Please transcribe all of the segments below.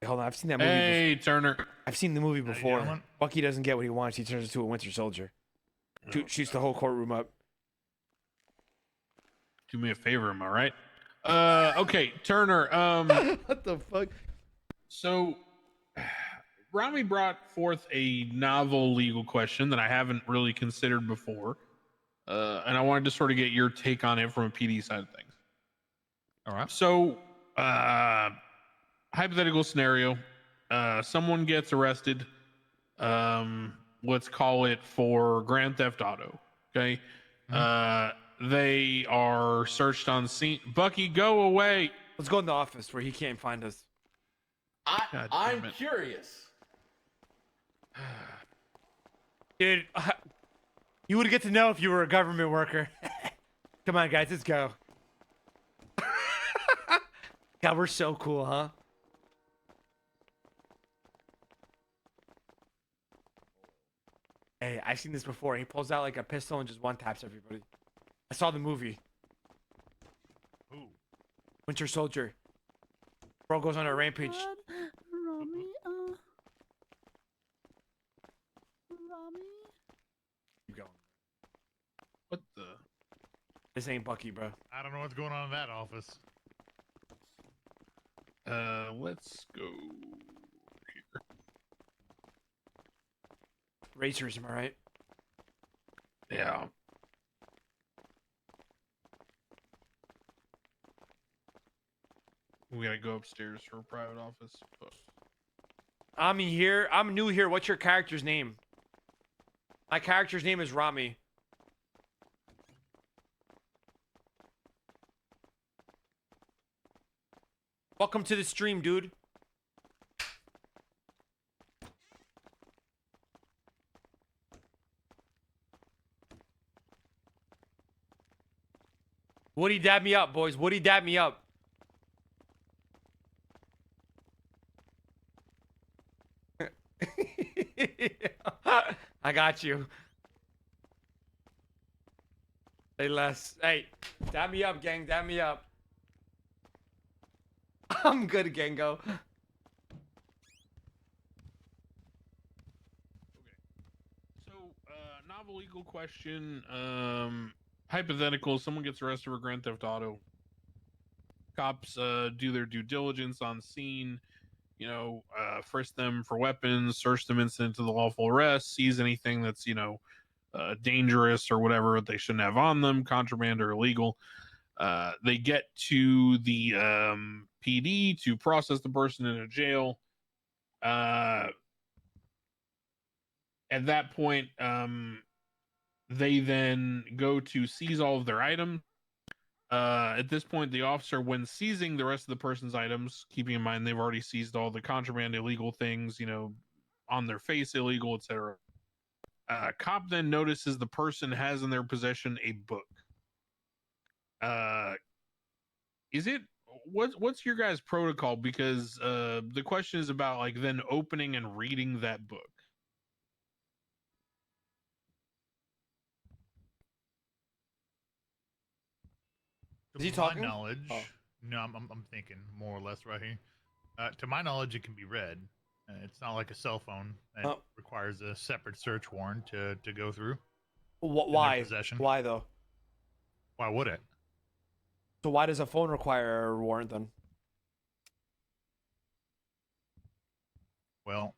Hold on, I've seen that movie. Hey, Turner. I've seen the movie Howdy, before. gentlemen. Bucky doesn't get what he wants. He turns into a Winter Soldier. Shoots the whole courtroom up. Do me a favor, am I right? Okay, Turner. What the fuck? So Ramee brought forth a novel legal question that I haven't really considered before, and I wanted to sort of get your take on it from a PD side of things. All right. So, hypothetical scenario: someone gets arrested. Let's call it for Grand Theft Auto. Okay. They are searched on scene. Bucky, go away. Let's go in the office where he can't find us. God I'm damn it. curious. Dude, you would get to know if you were a government worker. Come on, guys, let's go. God, we're so cool, huh? Hey, I've seen this before. He pulls out like a pistol and just one-taps everybody. I saw the movie. Ooh. Winter Soldier. Bro goes on a rampage. Ramee, Ramee. Keep going. What the? This ain't Bucky, bro. I don't know what's going on in that office. Let's go here. Racers, am I right? Yeah. We gotta go upstairs for a private office. But... I'm here. I'm new here. What's your character's name? My character's name is Ramee. Welcome to the stream, dude. Woody dab me up, boys. Woody dab me up. I got you. Say less. Hey, dab me up, gang. Dab me up. I'm good, Gengo. So, novel legal question. Hypothetical: someone gets arrested for Grand Theft Auto. Cops do their due diligence on scene. You know, frisk them for weapons, search them incident to the lawful arrest, seize anything that's dangerous or whatever they shouldn't have on them, contraband or illegal. They get to the PD to process the person in a jail. At that point, they then go to seize all of their items. At this point, the officer, when seizing the rest of the person's items, keeping in mind they've already seized all the contraband, illegal things, on their face, illegal, etc. Cop then notices the person has in their possession a book. What's your guys' protocol? Because the question is about like then opening and reading that book. Is he To talking? my knowledge, Oh. no, I'm thinking more or less right here. To my knowledge, it can be read. It's not like a cell phone that Oh. requires a separate search warrant to go through. Why? Possession. Why though? Why would it? So why does a phone require a warrant then? Well,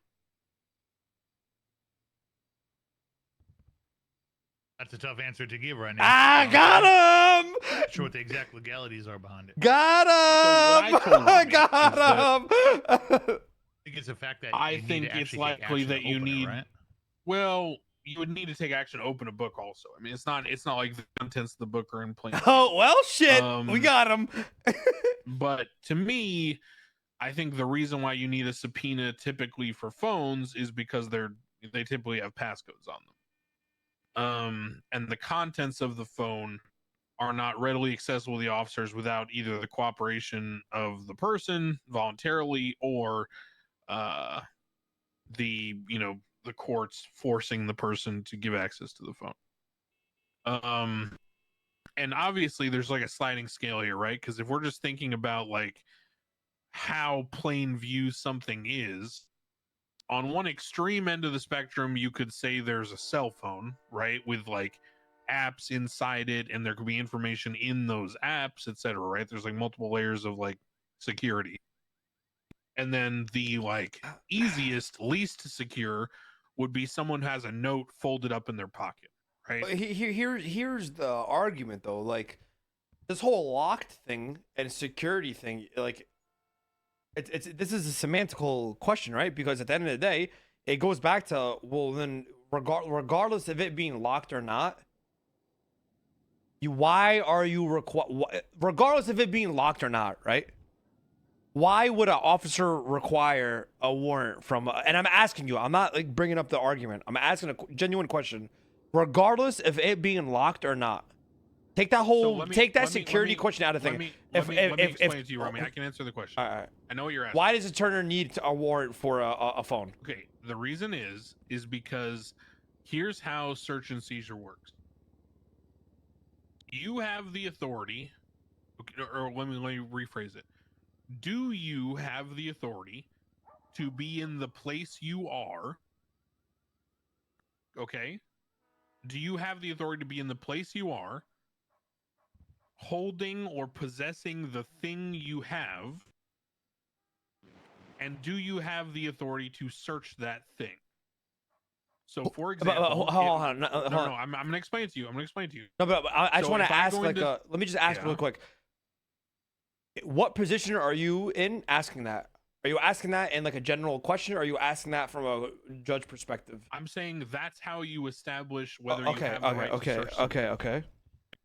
that's a tough answer to give right now. I got him! I'm not sure what the exact legalities are behind it. Got him! So what I told Ramee Got him! I think it's the fact that I you need think to it's actually take likely action that to you open it, need. right? Well, you would need to take action to open a book. Also, I mean, it's not like the contents of the book are in plain. Oh, well, shit. We got him. But to me, I think the reason why you need a subpoena typically for phones is because they typically have passcodes on them. And the contents of the phone are not readily accessible to the officers without either the cooperation of the person voluntarily or the courts forcing the person to give access to the phone. And obviously there's like a sliding scale here, right? Because if we're just thinking about like how plain view something is. On one extreme end of the spectrum, you could say there's a cell phone, right, with like apps inside it, and there could be information in those apps, etc. Right? There's like multiple layers of like security. And then the like easiest, least secure would be someone who has a note folded up in their pocket, right? Here's the argument though. Like this whole locked thing and security thing, like it's this is a semantical question, right? Because at the end of the day, it goes back to, well, then regardless of it being locked or not, why are you regardless of it being locked or not, right? Why would an officer require a warrant from? And I'm asking you, I'm not like bringing up the argument. I'm asking a genuine question, regardless of it being locked or not. Take that whole, security question out of thing. Let me explain it to you, Ramee. I can answer the question. All right. I know what you're asking. Why does a Turner need a warrant for a phone? Okay, the reason is because here's how search and seizure works. You have the authority, or let me rephrase it. Do you have the authority to be in the place you are? Okay. Do you have the authority to be in the place you are, holding or possessing the thing you have? And do you have the authority to search that thing? So, for example, hold on. I'm going to explain it to you. No, but I just want to ask, let me just ask real quick. What position are you in asking that? Are you asking that in like a general question, or are you asking that from a judge perspective? I'm saying that's how you establish whether you have the right to search something. Okay.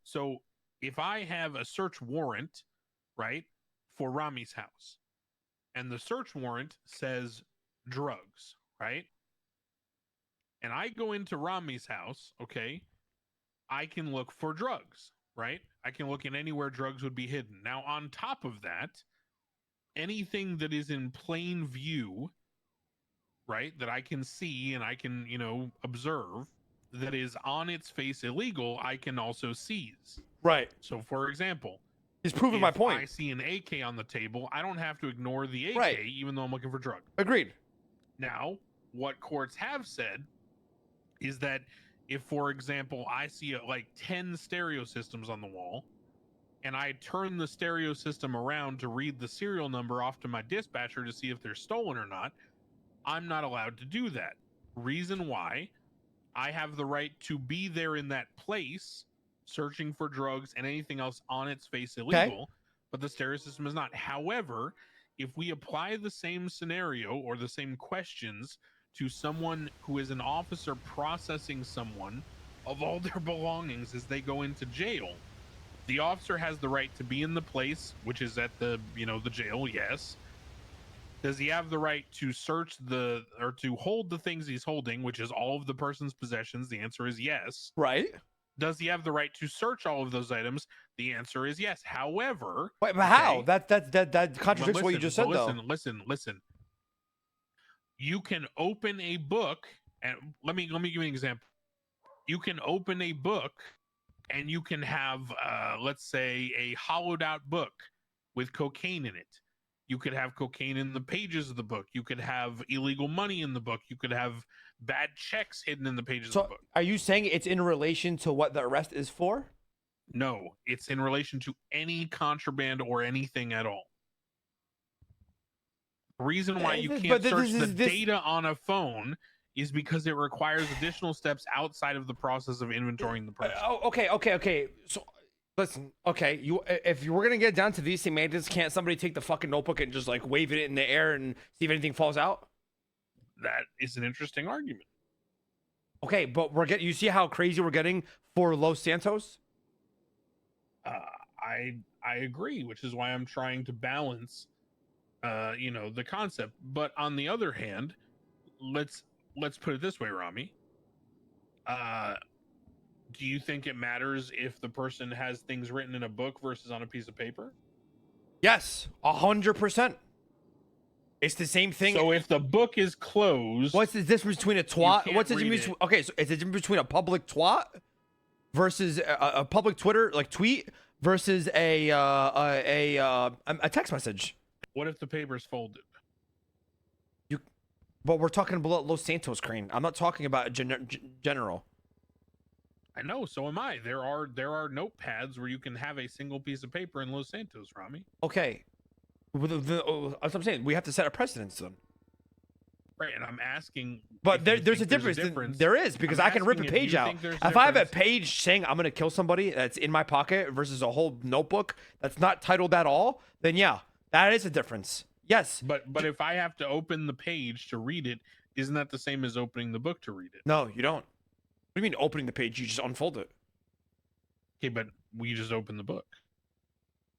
So, if I have a search warrant, right, for Ramee's house, and the search warrant says drugs, right? And I go into Ramee's house, okay? I can look for drugs, right? I can look in anywhere drugs would be hidden. Now, on top of that, anything that is in plain view, right, that I can see and I can, observe, that is on its face illegal, I can also seize. Right. So, for example, he's proving my point. I see an AK on the table, I don't have to ignore the AK, right, even though I'm looking for drugs. Agreed. Now, what courts have said is that if, for example, I see like 10 stereo systems on the wall, and I turn the stereo system around to read the serial number off to my dispatcher to see if they're stolen or not, I'm not allowed to do that. Reason why: I have the right to be there in that place, searching for drugs and anything else on its face illegal, but the stereo system is not. However, if we apply the same scenario or the same questions to someone who is an officer processing someone of all their belongings as they go into jail, the officer has the right to be in the place, which is at the jail. Yes. Does he have the right to search or to hold the things he's holding, which is all of the person's possessions? The answer is yes. Right. Does he have the right to search all of those items? The answer is yes. However, wait, but how? That contradicts what you just said, though. Listen. You can open a book, and let me give you an example. You can open a book, and you can have, let's say, a hollowed out book with cocaine in it. You could have cocaine in the pages of the book. You could have illegal money in the book. You could have bad checks hidden in the pages of the book. Are you saying it's in relation to what the arrest is for? No, it's in relation to any contraband or anything at all. The reason why you can't search the data on a phone is because it requires additional steps outside of the process of inventorying the person. Okay. So, listen. Okay, if you were gonna get down to these semantics, can't somebody take the fucking notebook and just like wave it in the air and see if anything falls out? That is an interesting argument. Okay, but you see how crazy we're getting for Los Santos? I agree, which is why I'm trying to balance the concept. But on the other hand, let's put it this way, Ramee. Do you think it matters if the person has things written in a book versus on a piece of paper? Yes, 100%. It's the same thing. So if the book is closed, what's the difference between a twat? What's the difference? Okay, so it's the difference between a public twat versus a public Twitter like tweet versus a text message. What if the paper's folded? But we're talking about Los Santos, Crane. I'm not talking about general. I know, so am I. There are notepads where you can have a single piece of paper in Los Santos, Ramee. Okay. That's what I'm saying. We have to set a precedence then. Right, and I'm asking. But if you there's a think difference. There is, because I'm I can rip a asking if page you out. think there's If I have a difference. page saying I'm gonna kill somebody that's in my pocket versus a whole notebook that's not titled at all, then yeah, that is a difference. Yes. But if I have to open the page to read it, isn't that the same as opening the book to read it? No, you don't. What do you mean opening the page? You just unfold it. Okay, but we just open the book.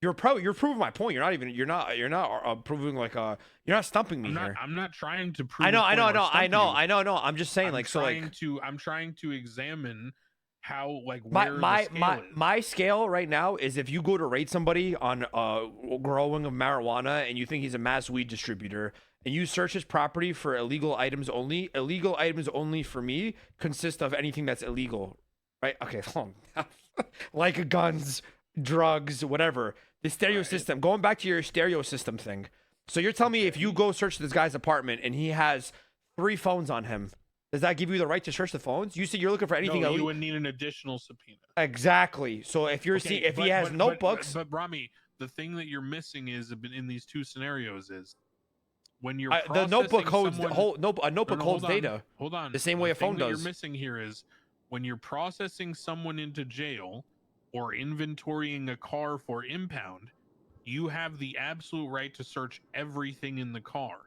You're proving my point. You're not proving like you're not stumping me here. I'm not trying to prove. I know. No. I'm just saying, I'm trying to examine how, like, where the scale is. my scale right now is if you go to rate somebody on growing of marijuana and you think he's a mass weed distributor and you search his property for illegal items only for me consist of anything that's illegal, right? Okay, hold on. Like guns, drugs, whatever. The stereo system, going back to your stereo system thing. So you're telling me if you go search this guy's apartment and he has 3 phones on him, does that give you the right to search the phones? You said you're looking for anything No, illegal. you would need an additional subpoena. Exactly. So if you're Okay, if he has notebooks, but Ramee, the thing that you're missing is in these two scenarios is when you're the notebook holds someone, a notebook holds data. Hold on. The same way a phone that does. You're missing here is when you're processing someone into jail or inventorying a car for impound, you have the absolute right to search everything in the car.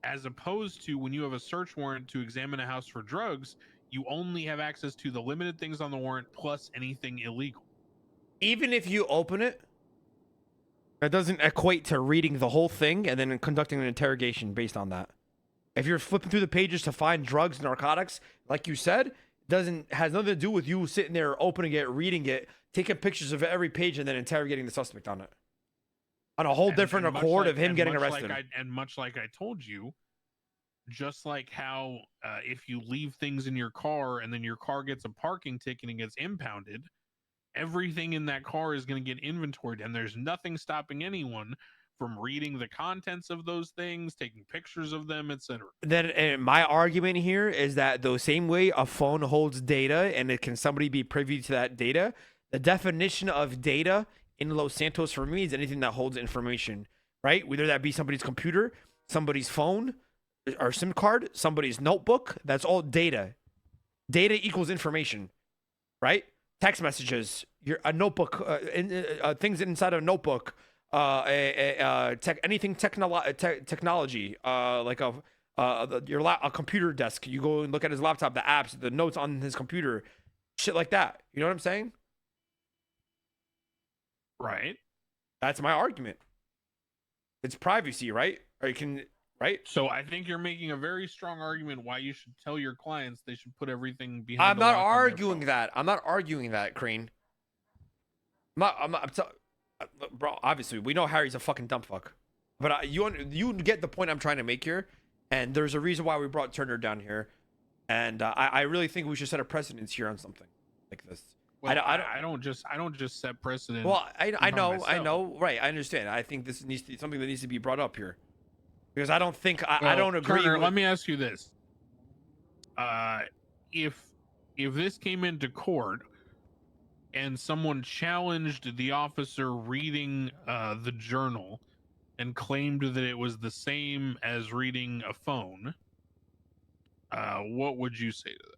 As opposed to when you have a search warrant to examine a house for drugs, you only have access to the limited things on the warrant plus anything illegal. Even if you open it, that doesn't equate to reading the whole thing and then conducting an interrogation based on that. If you're flipping through the pages to find drugs, narcotics, like you said, has nothing to do with you sitting there opening it, reading it, taking pictures of every page and then interrogating the suspect on it. On a whole different accord of him getting arrested. Much like I told you, just like how if you leave things in your car and then your car gets a parking ticket and gets impounded, everything in that car is going to get inventoried, and there's nothing stopping anyone from reading the contents of those things, taking pictures of them, etc. Then my argument here is that the same way a phone holds data and can somebody be privy to that data, the definition of data in Los Santos for me is anything that holds information, right? Whether that be somebody's computer, somebody's phone or SIM card, somebody's notebook, that's all data. Data equals information, right? Text messages, a notebook, things inside a notebook, anything technology, like a computer desk. You go and look at his laptop, the apps, the notes on his computer, shit like that. You know what I'm saying? Right. That's my argument. It's privacy, right? Or you can, right? So I think you're making a very strong argument why you should tell your clients they should put everything behind. I'm not arguing that. I'm not arguing that, Crane. Bro, obviously, we know Harry's a fucking dumb fuck. But you get the point I'm trying to make here. And there's a reason why we brought Turner down here. And I really think we should set a precedence here on something like this. Well, I don't just set precedent. Well, I know, right? I understand. I think this needs to, something that needs to be brought up here, because I don't think I don't agree. Turner, let me ask you this: if this came into court and someone challenged the officer reading the journal and claimed that it was the same as reading a phone, what would you say to that?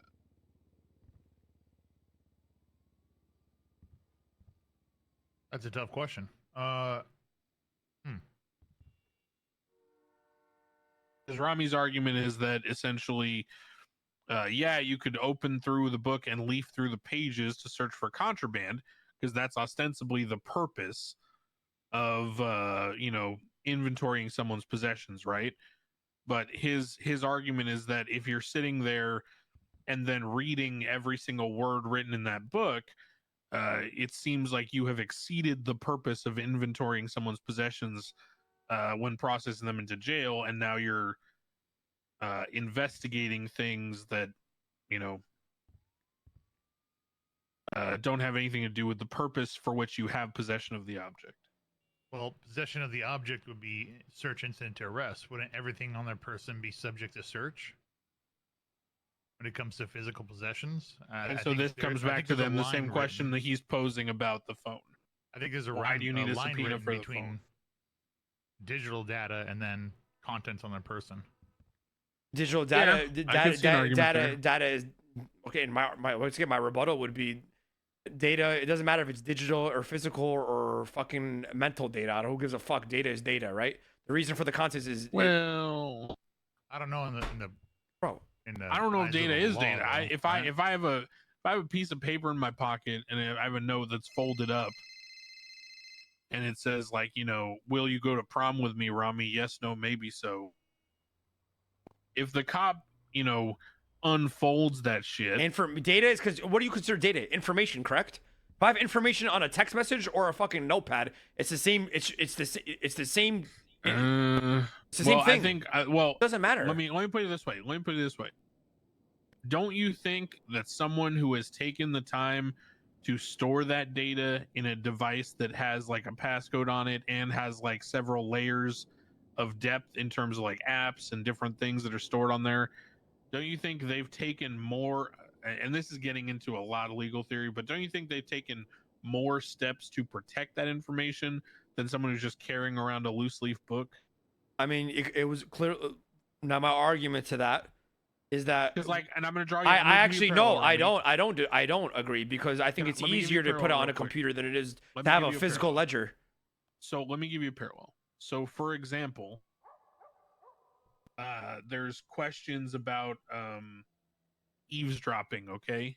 That's a tough question. Because Ramee's argument is that essentially, yeah, you could open through the book and leaf through the pages to search for contraband, because that's ostensibly the purpose of inventorying someone's possessions, right? But his argument is that if you're sitting there and then reading every single word written in that book, it seems like you have exceeded the purpose of inventorying someone's possessions when processing them into jail, and now you're investigating things that don't have anything to do with the purpose for which you have possession of the object. Well, possession of the object would be search incident to arrest. Wouldn't everything on their person be subject to search when it comes to physical possessions? And so this comes back to then the same question that he's posing about the phone. I think there's a Why do you need a line subpoena written for the between phone? digital data and then contents on their person. Digital data, Yeah, I can see an argument there. data is okay. And my rebuttal would be data. It doesn't matter if it's digital or physical or fucking mental data. Who gives a fuck? Data is data, right? The reason for the contents is Well, I don't know in the bro. I don't know if eyes of data the is law, data. though, If right? I have a piece of paper in my pocket and I have a note that's folded up and it says like, will you go to prom with me, Ramee? Yes, no, maybe so. If the cop, unfolds that shit, And for data is because what do you consider data? Information, correct? If I have information on a text message or a fucking notepad, it's the same. It's the same. It's the same well, thing. I think It doesn't matter. Let me put it this way. Don't you think that someone who has taken the time to store that data in a device that has like a passcode on it and has like several layers of depth in terms of like apps and different things that are stored on there, don't you think they've taken more, and this is getting into a lot of legal theory, but don't you think they've taken more steps to protect that information than someone who's just carrying around a loose leaf book? I mean, it was clear. Now my argument to that is that Because and I'm gonna draw you. I I'm gonna give you a actually parallel, no, Ramee. I don't agree because I think it's Let me give you easier a to put it parallel on real a quick. computer than it is Let to me have give a you a physical parallel. ledger. So let me give you a parallel. So for example, there's questions about eavesdropping, okay?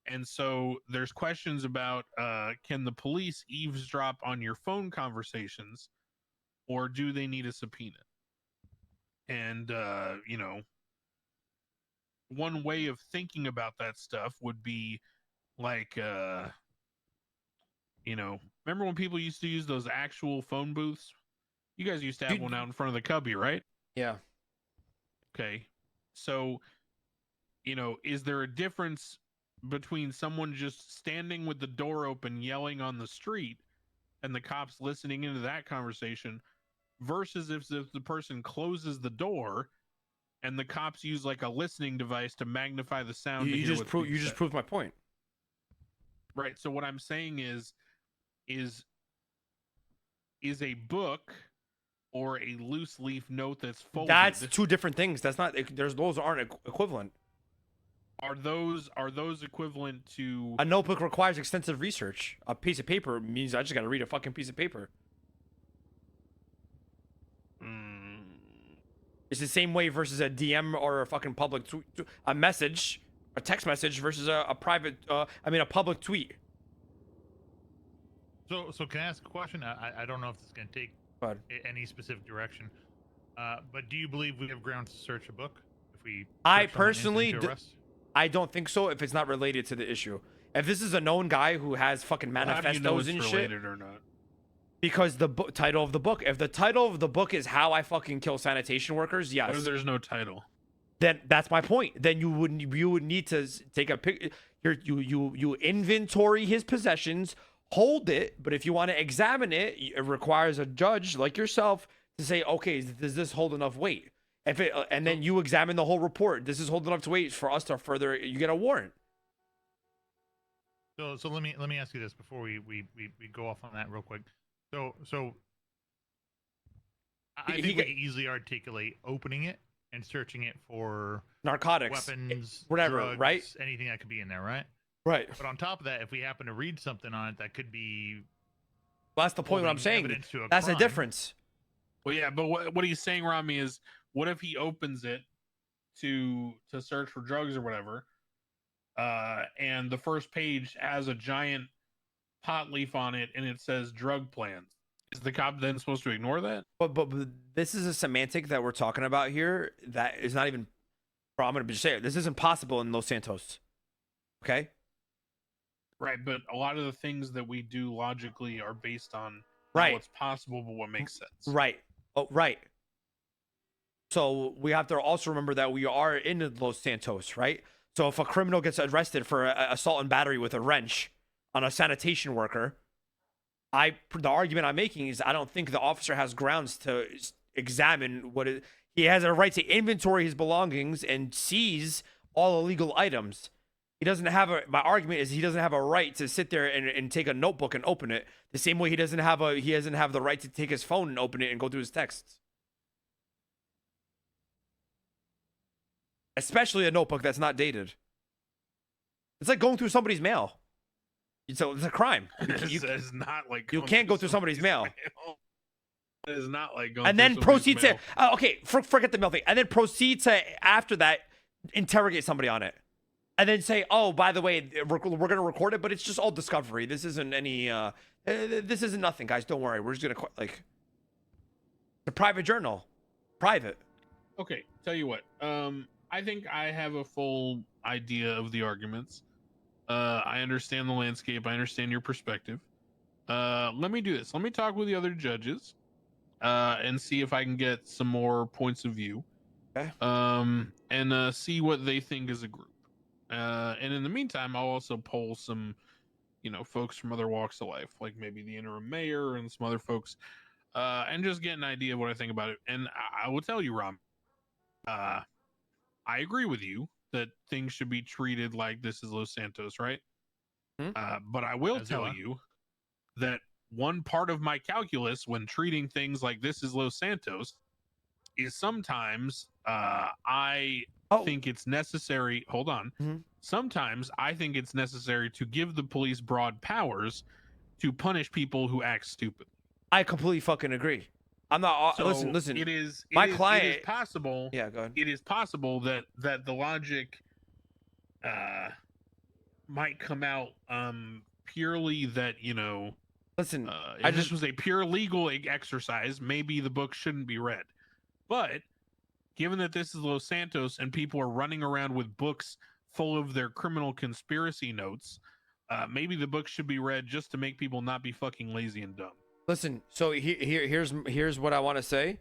And so there's questions about can the police eavesdrop on your phone conversations or do they need a subpoena? And one way of thinking about that stuff would be like remember when people used to use those actual phone booths? You guys used to have one out in front of the Cubby, right? Yeah. Okay. So, is there a difference between someone just standing with the door open yelling on the street and the cops listening into that conversation versus if the person closes the door and the cops use like a listening device to magnify the sound to hear what's being just said? proved my point. Right. So what I'm saying is a book or a loose leaf note that's folded. That's two different things. That's not. Those aren't equivalent. Are those equivalent to A notebook requires extensive research. A piece of paper means I just got to read a fucking piece of paper. It's the same way versus a DM or a fucking public a message, a text message versus a private. A public tweet. So can I ask a question? I don't know if this is going to take any specific direction, but do you believe we have grounds to search a book if we? I search someone personally, instant to arrest? I don't think so. If it's not related to the issue, if this is a known guy who has fucking manifestos how do you know it's and related shit, or not? because the title of the book. If the title of the book is "How I Fucking Kill Sanitation Workers," yes. What if there's no title? Then that's my point. Then you would need to take a pic. You inventory his possessions, hold it. But if you want to examine it, it requires a judge like yourself to say, okay, does this hold enough weight? If it and then you examine the whole report. This is hold enough to weight for us to further. You get a warrant. So let me ask you this before we go off on that real quick. So I think we can easily articulate opening it and searching it for Narcotics, weapons, whatever, drugs, right? Anything that could be in there, right? Right. But on top of that, if we happen to read something on it that could be, well, that's the point. What I'm saying. That's the difference. Well, yeah, but what he's saying, Ramee, is what if he opens it to search for drugs or whatever, and the first page has a giant pot leaf on it and it says drug plans? Is the cop then supposed to ignore that? But this is a semantic that we're talking about here that is not even. Bro, I'm gonna just say it. This isn't possible in Los Santos. Okay. Right, but a lot of the things that we do logically are based on right what's possible, but what makes sense. Right. Oh, right. So we have to also remember that we are in Los Santos, right? So if a criminal gets arrested for assault and battery with a wrench on a sanitation worker, The argument I'm making is I don't think the officer has grounds to examine what it. He has a right to inventory his belongings and seize all illegal items. He doesn't have a. My argument is he doesn't have a right to sit there and take a notebook and open it. The same way he doesn't have the right to take his phone and open it and go through his texts. Especially a notebook that's not dated. It's like going through somebody's mail. It's a crime. It's not like You can't go through somebody's mail. It is not like going And through then somebody's proceed mail. to okay, forget the mail thing. And then proceed to after that interrogate somebody on it, and then say, "Oh, by the way, we're gonna record it, but it's just all discovery. This isn't any. This isn't nothing, guys. Don't worry. We're just gonna like the private journal, private." Okay, tell you what. I think I have a full idea of the arguments. I understand the landscape. I understand your perspective. Let me do this. Let me talk with the other judges, and see if I can get some more points of view. Okay. And see what they think as a group. And in the meantime, I'll also poll some, folks from other walks of life, like maybe the interim mayor and some other folks, and just get an idea of what I think about it. And I will tell you, Ram, I agree with you that things should be treated like this is Los Santos, right? But I will tell you that one part of my calculus when treating things like this is Los Santos is sometimes I think it's necessary. Hold on. Mhm. Sometimes I think it's necessary to give the police broad powers to punish people who act stupid. I completely fucking agree. I'm not. So listen. It is client. It is possible. Yeah, go ahead. It is possible that the logic might come out purely that Listen, if this was a pure legal exercise, maybe the book shouldn't be read. But given that this is Los Santos and people are running around with books full of their criminal conspiracy notes, maybe the book should be read just to make people not be fucking lazy and dumb. listen. So here's what I want to say.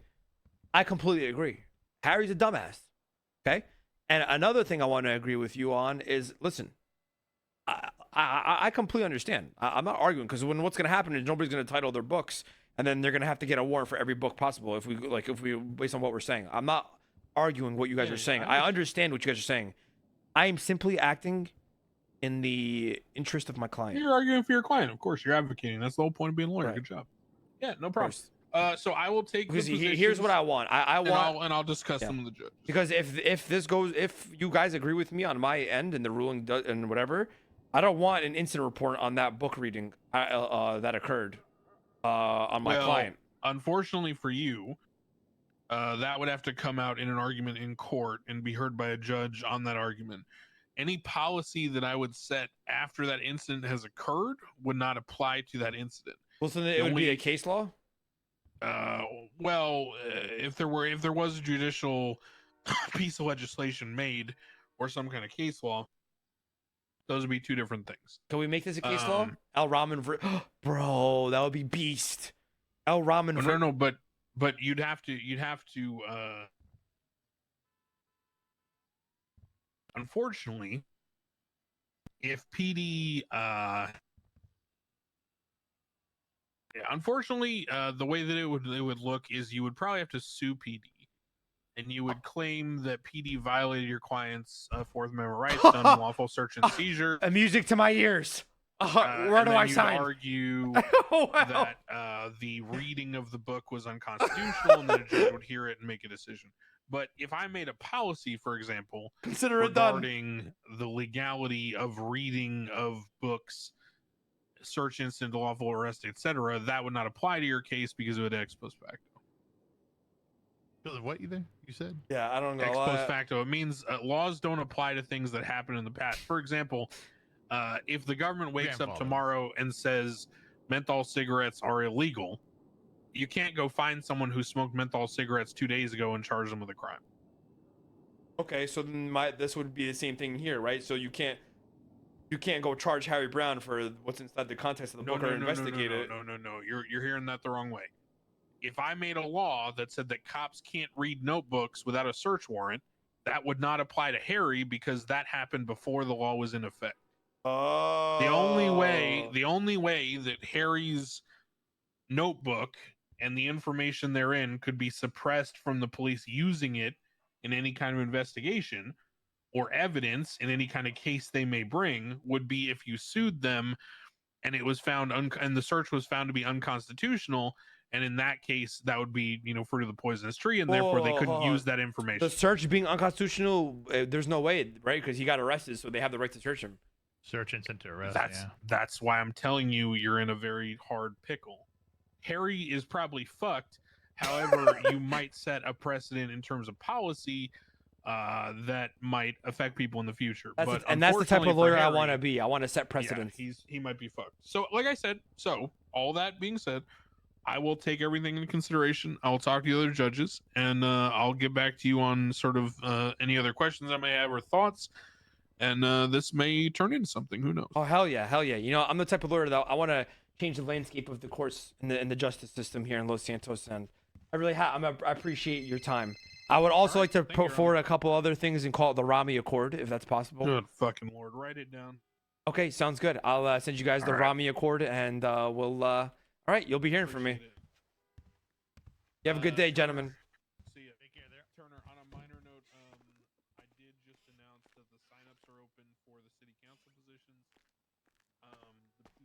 I completely agree. Harry's a dumbass. Okay. And another thing I want to agree with you on is, listen, I completely understand. I'm not arguing because what's going to happen is nobody's going to title their books, and then they're going to have to get a warrant for every book possible. If we based on what we're saying, I'm not arguing what you guys are saying. I understand what you guys are saying. I am simply acting in the interest of my client. You're arguing for your client, of course. You're advocating. That's the whole point of being a lawyer. Right. Good job. Yeah, no problem. So I will take Because the here's what I want. I want, and I'll discuss them with the judge. because if you guys agree with me on my end and the ruling and whatever, I don't want an incident report on that book reading that occurred on my client. Unfortunately for you, that would have to come out in an argument in court and be heard by a judge on that argument. Any policy that I would set after that incident has occurred would not apply to that incident. Well, so then it would be a case law. If there was a judicial piece of legislation made or some kind of case law, those would be two different things. Can we make this a case law? El Ramen, bro, that would be beast. El Ramen. No, but you'd have to. Unfortunately, if PD, the way that it would look is you would probably have to sue PD, and you would claim that PD violated your client's Fourth Amendment rights, done unlawful search and seizure. Music to my ears. Where do I sign? Argue Wow. that the reading of the book was unconstitutional, and then a judge would hear it and make a decision. But if I made a policy, for example, Consider it done. regarding the legality of reading of books, search incident, lawful arrest, etc., that would not apply to your case because it would ex post facto. What you said? Yeah, I don't know. Ex post facto. It means laws don't apply to things that happen in the past. For example, if the government wakes up tomorrow and says menthol cigarettes are illegal, you can't go find someone who smoked menthol cigarettes 2 days ago and charge them with a crime. Okay, so then this would be the same thing here, right? So you can't go charge Harry Brown for what's inside the context of the book or investigate it. No. You're hearing that the wrong way. If I made a law that said that cops can't read notebooks without a search warrant, that would not apply to Harry because that happened before the law was in effect. Oh. The only way that Harry's notebook and the information therein could be suppressed from the police using it in any kind of investigation or evidence in any kind of case they may bring would be if you sued them and it was found and the search was found to be unconstitutional, and in that case that would be fruit of the poisonous tree, and therefore they couldn't use that information. The search being unconstitutional, there's no way, right? Because he got arrested, so they have the right to search him. Search incident to arrest. That's why I'm telling you you're in a very hard pickle. Harry is probably fucked. However, you might set a precedent in terms of policy that might affect people in the future. That's but and that's the type of lawyer I want to Harry, be. I want to set precedents. Yeah, he might be fucked. So, like I said, all that being said, I will take everything into consideration. I'll talk to the other judges, and I'll get back to you on sort of any other questions I may have or thoughts. And this may turn into something. Who knows? Oh hell yeah, hell yeah! You know, I'm the type of lawyer that I want to change the landscape of the courts in the justice system here in Los Santos, and I really have. I appreciate your time. I would also like to put forward a couple other things and call it the Ramee Accord, if that's possible. Good fucking lord, write it down. Okay, sounds good. I'll send you guys the Ramee Accord, and we'll. All right, you'll be hearing from me. You have a good day, gentlemen. See ya. Take care there. Turner, on a minor note, I did just announce that the signups are open for the city council positions. The